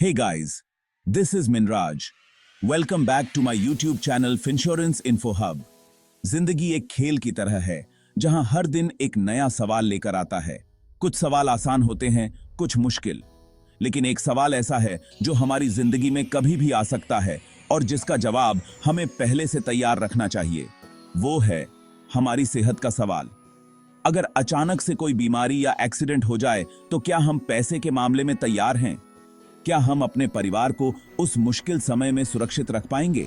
Hey guys, this is Minraj. Welcome back to my YouTube channel Finsurance Info Hub. जिंदगी एक खेल की तरह है जहां हर दिन एक नया सवाल लेकर आता है। कुछ सवाल आसान होते हैं, कुछ मुश्किल, लेकिन एक सवाल ऐसा है जो हमारी जिंदगी में कभी भी आ सकता है और जिसका जवाब हमें पहले से तैयार रखना चाहिए। वो है हमारी सेहत का सवाल। अगर अचानक से कोई बीमारी या एक्सीडेंट हो जाए तो क्या हम पैसे के मामले में तैयार हैं? क्या हम अपने परिवार को उस मुश्किल समय में सुरक्षित रख पाएंगे?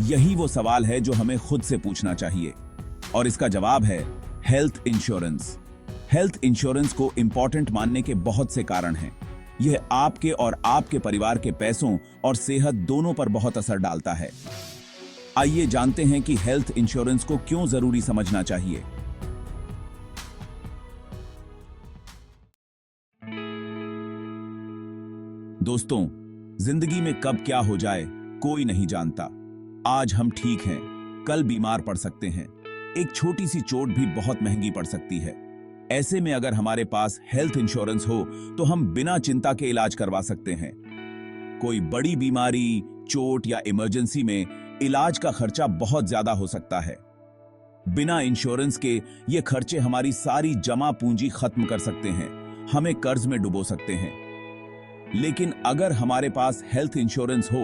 यही वो सवाल है जो हमें खुद से पूछना चाहिए और इसका जवाब है हेल्थ इंश्योरेंस। हेल्थ इंश्योरेंस को इंपॉर्टेंट मानने के बहुत से कारण हैं। यह आपके और आपके परिवार के पैसों और सेहत दोनों पर बहुत असर डालता है। आइए जानते हैं कि हेल्थ इंश्योरेंस को क्यों जरूरी समझना चाहिए। दोस्तों, जिंदगी में कब क्या हो जाए कोई नहीं जानता। आज हम ठीक हैं, कल बीमार पड़ सकते हैं। एक छोटी सी चोट भी बहुत महंगी पड़ सकती है। ऐसे में अगर हमारे पास हेल्थ इंश्योरेंस हो तो हम बिना चिंता के इलाज करवा सकते हैं। कोई बड़ी बीमारी, चोट या इमरजेंसी में इलाज का खर्चा बहुत ज्यादा हो सकता है। बिना इंश्योरेंस के ये खर्चे हमारी सारी जमा पूंजी खत्म कर सकते हैं, हमें कर्ज में डुबो सकते हैं। लेकिन अगर हमारे पास हेल्थ इंश्योरेंस हो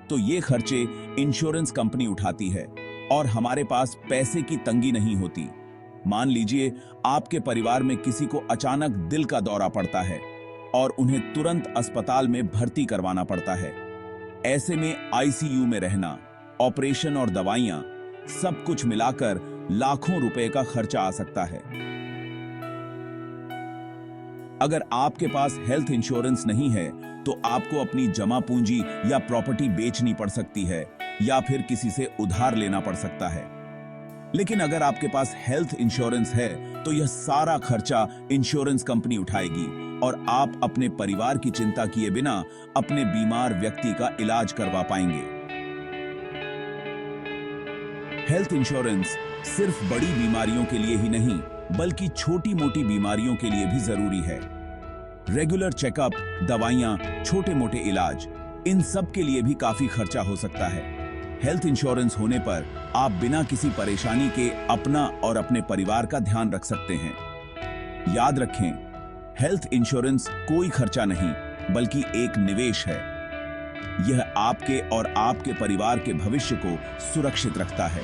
तो ये खर्चे इंश्योरेंस कंपनी उठाती है और हमारे पास पैसे की तंगी नहीं होती। मान लीजिए आपके परिवार में किसी को अचानक दिल का दौरा पड़ता है और उन्हें तुरंत अस्पताल में भर्ती करवाना पड़ता है। ऐसे में आईसीयू में रहना, ऑपरेशन और दवाइयां, सब कुछ मिलाकर लाखों रुपए का खर्चा आ सकता है। अगर आपके पास हेल्थ इंश्योरेंस नहीं है तो आपको अपनी जमा पूंजी या प्रॉपर्टी बेचनी पड़ सकती है या फिर किसी से उधार लेना पड़ सकता है। लेकिन अगर आपके पास हेल्थ इंश्योरेंस है तो यह सारा खर्चा इंश्योरेंस कंपनी उठाएगी और आप अपने परिवार की चिंता किए बिना अपने बीमार व्यक्ति का इलाज करवा पाएंगे। हेल्थ इंश्योरेंस सिर्फ बड़ी बीमारियों के लिए ही नहीं बल्कि छोटी मोटी बीमारियों के लिए भी जरूरी है। रेगुलर चेकअप, दवाइयां, छोटे मोटे इलाज, इन सब के लिए भी काफी खर्चा हो सकता है। हेल्थ इंश्योरेंस होने पर आप बिना किसी परेशानी के अपना और अपने परिवार का ध्यान रख सकते हैं। याद रखें, हेल्थ इंश्योरेंस कोई खर्चा नहीं बल्कि एक निवेश है। यह आपके और आपके परिवार के भविष्य को सुरक्षित रखता है।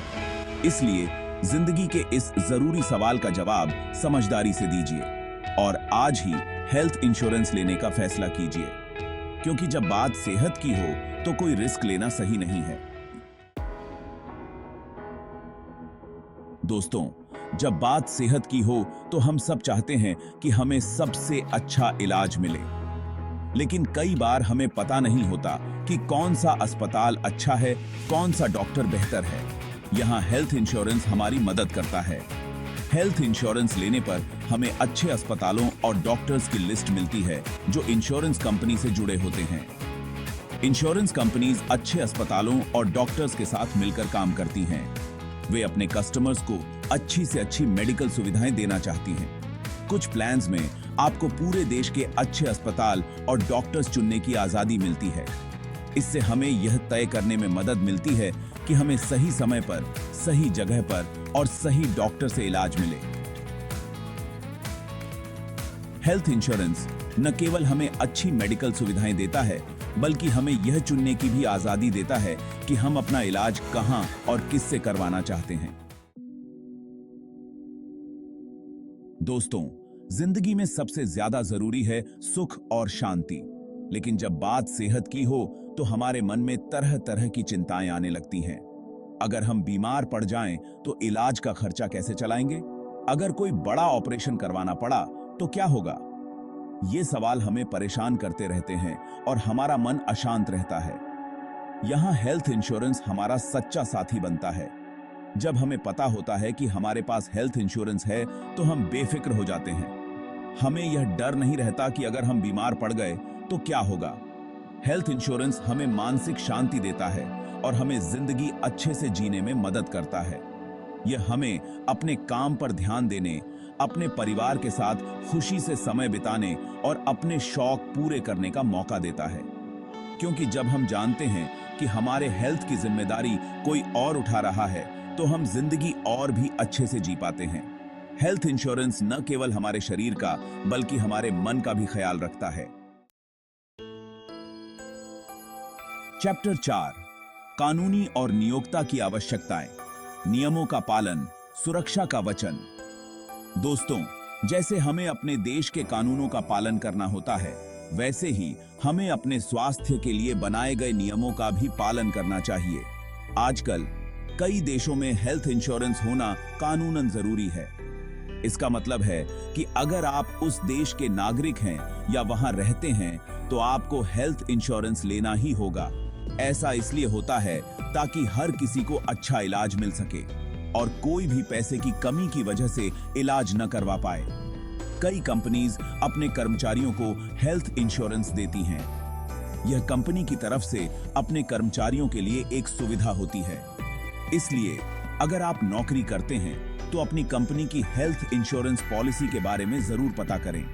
इसलिए जिंदगी के इस जरूरी सवाल का जवाब समझदारी से दीजिए और आज ही हेल्थ इंश्योरेंस लेने का फैसला कीजिए, क्योंकि जब बात सेहत की हो तो कोई रिस्क लेना सही नहीं है। दोस्तों, जब बात सेहत की हो तो हम सब चाहते हैं कि हमें सबसे अच्छा इलाज मिले, लेकिन कई बार हमें पता नहीं होता कि कौन सा अस्पताल अच्छा है, कौन सा डॉक्टर बेहतर है। यहाँ हेल्थ इंश्योरेंस हमारी मदद करता है। हेल्थ इंश्योरेंस लेने पर हमें अच्छे अस्पतालों और डॉक्टर्स की लिस्ट मिलती है जो इंश्योरेंस कंपनी से जुड़े होते हैं। इंश्योरेंस कंपनीज अच्छे अस्पतालों और डॉक्टर्स के साथ मिलकर काम करती हैं। वे अपने कस्टमर्स को अच्छी से अच्छी मेडिकल सुविधाएं देना चाहती हैं। कुछ प्लान्स में आपको पूरे देश के अच्छे अस्पताल और डॉक्टर्स चुनने की आजादी मिलती है। इससे हमें यह तय करने में मदद मिलती है कि हमें सही समय पर, सही जगह पर और सही डॉक्टर से इलाज मिले। हेल्थ इंश्योरेंस न केवल हमें अच्छी मेडिकल सुविधाएं देता है बल्कि हमें यह चुनने की भी आजादी देता है कि हम अपना इलाज कहां और किससे करवाना चाहते हैं। दोस्तों, जिंदगी में सबसे ज्यादा जरूरी है सुख और शांति, लेकिन जब बात सेहत की हो तो हमारे मन में तरह तरह की चिंताएं आने लगती हैं। अगर हम बीमार पड़ जाएं तो इलाज का खर्चा कैसे चलाएंगे? अगर कोई बड़ा ऑपरेशन करवाना पड़ा तो क्या होगा? ये सवाल हमें परेशान करते रहते हैं और हमारा मन अशांत रहता है। यहाँ हेल्थ इंश्योरेंस हमारा सच्चा साथी बनता है। जब हमें पता होता है कि हमारे पास हेल्थ इंश्योरेंस है तो हम बेफिक्र हो जाते हैं। हमें यह डर नहीं रहता कि अगर हम बीमार पड़ गए तो क्या होगा। हेल्थ इंश्योरेंस हमें मानसिक शांति देता है और हमें जिंदगी अच्छे से जीने में मदद करता है। यह हमें अपने काम पर ध्यान देने, अपने परिवार के साथ खुशी से समय बिताने और अपने शौक पूरे करने का मौका देता है। क्योंकि जब हम जानते हैं कि हमारे हेल्थ की जिम्मेदारी कोई और उठा रहा है तो हम जिंदगी और भी अच्छे से जी पाते हैं। हेल्थ इंश्योरेंस न केवल हमारे शरीर का बल्कि हमारे मन का भी ख्याल रखता है। चैप्टर 4, कानूनी और नियोक्ता की आवश्यकताएं, नियमों का पालन, सुरक्षा का वचन। दोस्तों, जैसे हमें अपने देश के कानूनों का पालन करना होता है, वैसे ही हमें अपने स्वास्थ्य के लिए बनाए गए नियमों का भी पालन करना चाहिए। आजकल कई देशों में हेल्थ इंश्योरेंस होना कानूनन जरूरी है। इसका मतलब है कि अगर आप उस देश के नागरिक हैं या वहां रहते हैं तो आपको हेल्थ इंश्योरेंस लेना ही होगा। ऐसा इसलिए होता है ताकि हर किसी को अच्छा इलाज मिल सके और कोई भी पैसे की कमी की वजह से इलाज न करवा पाए। कई कंपनीज अपने कर्मचारियों को हेल्थ इंश्योरेंस देती हैं। यह कंपनी की तरफ से अपने कर्मचारियों के लिए एक सुविधा होती है। इसलिए अगर आप नौकरी करते हैं तो अपनी कंपनी की हेल्थ इंश्योरेंस पॉलिसी के बारे में जरूर पता करें।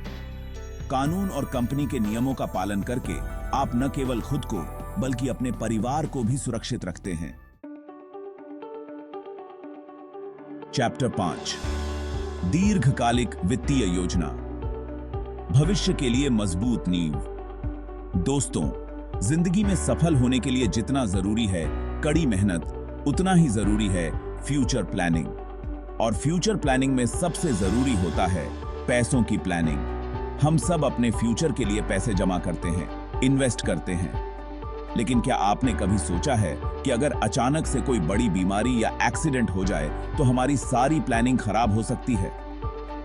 कानून और कंपनी के नियमों का पालन करके आप न केवल खुद को बल्कि अपने परिवार को भी सुरक्षित रखते हैं। चैप्टर 5, दीर्घकालिक वित्तीय योजना, भविष्य के लिए मजबूत नींव। दोस्तों, जिंदगी में सफल होने के लिए जितना जरूरी है कड़ी मेहनत, उतना ही जरूरी है फ्यूचर प्लानिंग। और फ्यूचर प्लानिंग में सबसे जरूरी होता है पैसों की प्लानिंग। हम सब अपने फ्यूचर के लिए पैसे जमा करते हैं, इन्वेस्ट करते हैं। लेकिन क्या आपने कभी सोचा है कि अगर अचानक से कोई बड़ी बीमारी या एक्सीडेंट हो जाए तो हमारी सारी प्लानिंग खराब हो सकती है।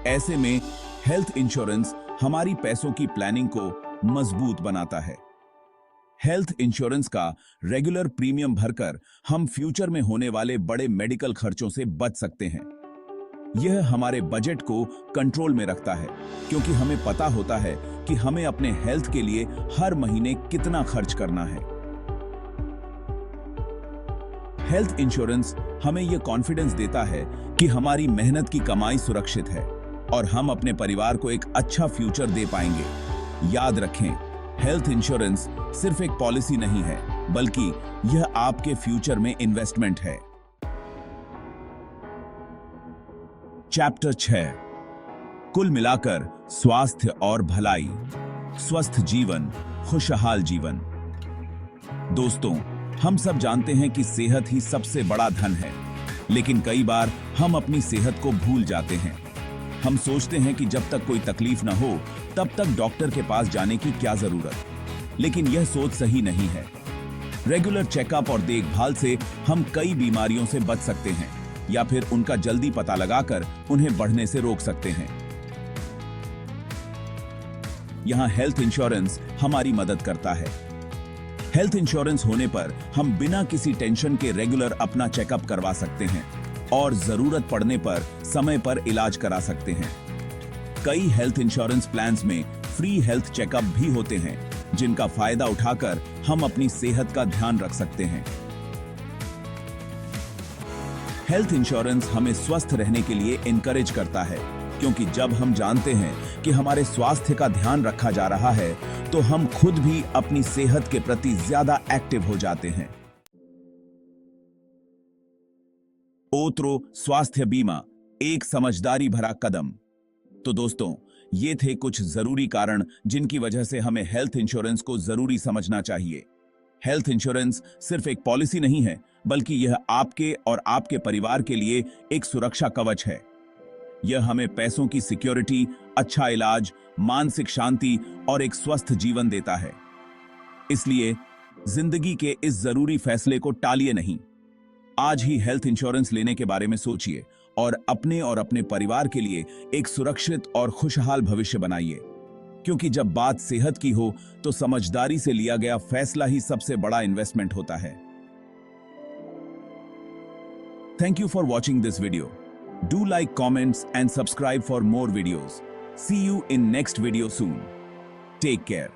ऐसे में हेल्थ इंश्योरेंस हमारी पैसों की प्लानिंग को मजबूत बनाता है। हेल्थ इंश्योरेंस का रेगुलर प्रीमियम भरकर हम फ्यूचर में होने वाले बड़े मेडिकल खर्चों से बच सकते हैं। यह हमारे बजट को कंट्रोल में रखता है क्योंकि हमें पता होता है कि हमें अपने हेल्थ के लिए हर महीने कितना खर्च करना है। हेल्थ इंश्योरेंस हमें यह कॉन्फिडेंस देता है कि हमारी मेहनत की कमाई सुरक्षित है और हम अपने परिवार को एक अच्छा फ्यूचर दे पाएंगे। याद रखें, हेल्थ इंश्योरेंस सिर्फ एक पॉलिसी नहीं है, बल्कि यह आपके फ्यूचर में इन्वेस्टमेंट है। चैप्टर 6, कुल मिलाकर स्वास्थ्य और भलाई, स्वस्थ जीवन, खुशहाल जीवन। दोस्तों, हम सब जानते हैं कि सेहत ही सबसे बड़ा धन है, लेकिन कई बार हम अपनी सेहत को भूल जाते हैं। हम सोचते हैं कि जब तक कोई तकलीफ न हो तब तक डॉक्टर के पास जाने की क्या जरूरत। लेकिन यह सोच सही नहीं है। रेगुलर चेकअप और देखभाल से हम कई बीमारियों से बच सकते हैं या फिर उनका जल्दी पता लगाकर उन्हें बढ़ने से रोक सकते हैं। यहां हेल्थ इंश्योरेंस हमारी मदद करता है। हेल्थ इंश्योरेंस होने पर हम बिना किसी टेंशन के रेगुलर अपना चेकअप करवा सकते हैं और जरूरत पड़ने पर समय पर इलाज करा सकते हैं। कई हेल्थ इंश्योरेंस प्लान्स में फ्री हेल्थ चेकअप भी होते हैं, जिनका फायदा उठाकर हम अपनी सेहत का ध्यान रख सकते हैं। हेल्थ इंश्योरेंस हमें स्वस्थ रहने के लिए इनकरेज करता है, क्योंकि जब हम जानते हैं कि हमारे स्वास्थ्य का ध्यान रखा जा रहा है तो हम खुद भी अपनी सेहत के प्रति ज्यादा एक्टिव हो जाते हैं। ओत्रो स्वास्थ्य बीमा, एक समझदारी भरा कदम। तो दोस्तों, ये थे कुछ जरूरी कारण जिनकी वजह से हमें हेल्थ इंश्योरेंस को जरूरी समझना चाहिए। हेल्थ इंश्योरेंस सिर्फ एक पॉलिसी नहीं है, बल्कि यह आपके और आपके परिवार के लिए एक सुरक्षा कवच है। यह हमें पैसों की सिक्योरिटी, अच्छा इलाज, मानसिक शांति और एक स्वस्थ जीवन देता है। इसलिए जिंदगी के इस जरूरी फैसले को टालिए नहीं। आज ही हेल्थ इंश्योरेंस लेने के बारे में सोचिए और अपने परिवार के लिए एक सुरक्षित और खुशहाल भविष्य बनाइए। क्योंकि जब बात सेहत की हो तो समझदारी से लिया गया फैसला ही सबसे बड़ा इन्वेस्टमेंट होता है। Thank you for watching this video. Do like, comments and subscribe for more videos. See you in next video soon. Take care.